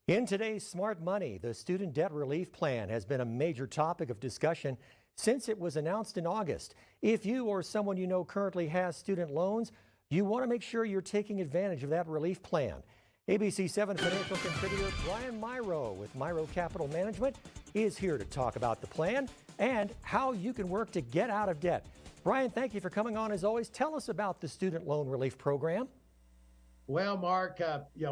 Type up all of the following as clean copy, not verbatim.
In today's Smart Money, the Student Debt Relief Plan has been a major topic of discussion since it was announced in August. If you or someone you know currently has student loans, you want to make sure you're taking advantage of that relief plan. ABC-7 financial contributor Brian Mirau with Mirau Capital Management is here to talk about the plan and how you can work to get out of debt. Brian, thank you for coming on as always. Tell us about the Student Loan Relief Program. Well, Mark,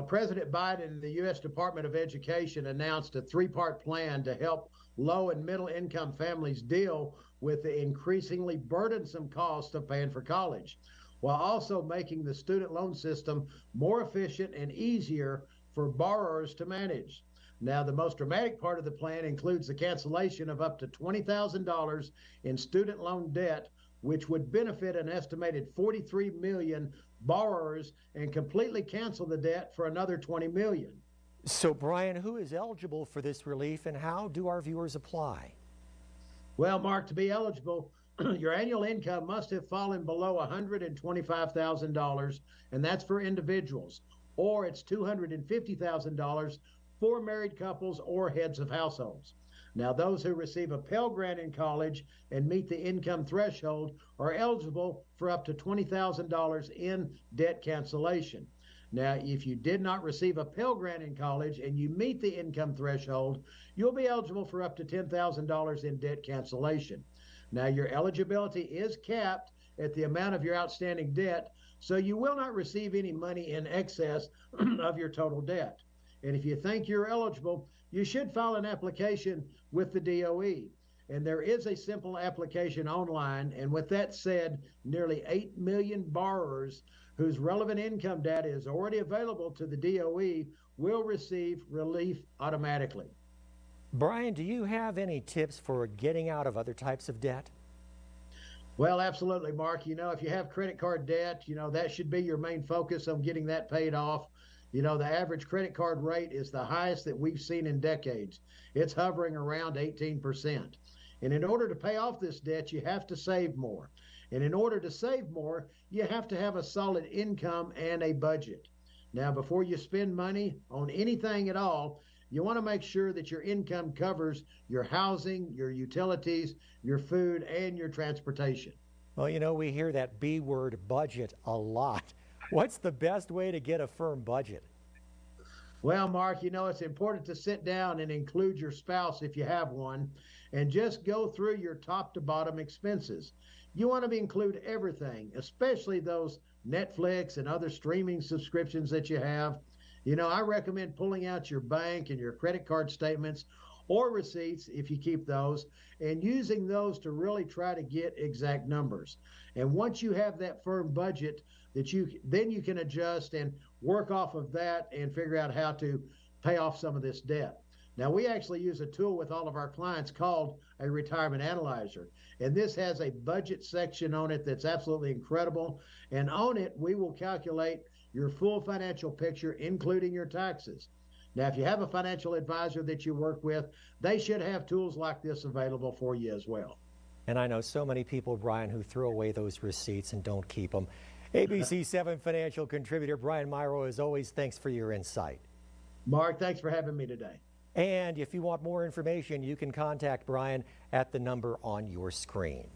President Biden and the U.S. Department of Education announced a three-part plan to help low and middle-income families deal with the increasingly burdensome cost of paying for college, while also making the student loan system more efficient and easier for borrowers to manage. Now, the most dramatic part of the plan includes the cancellation of up to $20,000 in student loan debt, which would benefit an estimated 43 million borrowers and completely cancel the debt for another 20 million. So, Brian, who is eligible for this relief and how do our viewers apply? Well, Mark, to be eligible, your annual income must have fallen below $125,000, and that's for individuals, or it's $250,000 for married couples or heads of households. Now, those who receive a Pell Grant in college and meet the income threshold are eligible for up to $20,000 in debt cancellation. Now, if you did not receive a Pell Grant in college and you meet the income threshold, you'll be eligible for up to $10,000 in debt cancellation. Now, your eligibility is capped at the amount of your outstanding debt, so you will not receive any money in excess of your total debt. And if you think you're eligible, you should file an application with the DOE. And there is a simple application online. And with that said, nearly 8 million borrowers whose relevant income data is already available to the DOE will receive relief automatically. Brian, do you have any tips for getting out of other types of debt? Well, absolutely, Mark. If you have credit card debt, that should be your main focus on getting that paid off. The average credit card rate is the highest that we've seen in decades. It's hovering around 18%. And in order to pay off this debt, you have to save more. And in order to save more, you have to have a solid income and a budget. Now, before you spend money on anything at all, you want to make sure that your income covers your housing, your utilities, your food, and your transportation. Well, we hear that B word, budget, a lot. What's the best way to get a firm budget? Well, Mark, it's important to sit down and include your spouse if you have one, and just go through your top to bottom expenses. You want to include everything, especially those Netflix and other streaming subscriptions that you have. I recommend pulling out your bank and your credit card statements or receipts if you keep those, and using those to really try to get exact numbers. And once you have that firm budget, then you can adjust and work off of that and figure out how to pay off some of this debt. Now, we actually use a tool with all of our clients called a retirement analyzer, and this has a budget section on it that's absolutely incredible. And on it, we will calculate your full financial picture, including your taxes. Now, if you have a financial advisor that you work with, they should have tools like this available for you as well. And I know so many people, Brian, who throw away those receipts and don't keep them. ABC-7 financial contributor Brian Mirau, as always, thanks for your insight. Mark, thanks for having me today. And if you want more information, you can contact Brian at the number on your screen.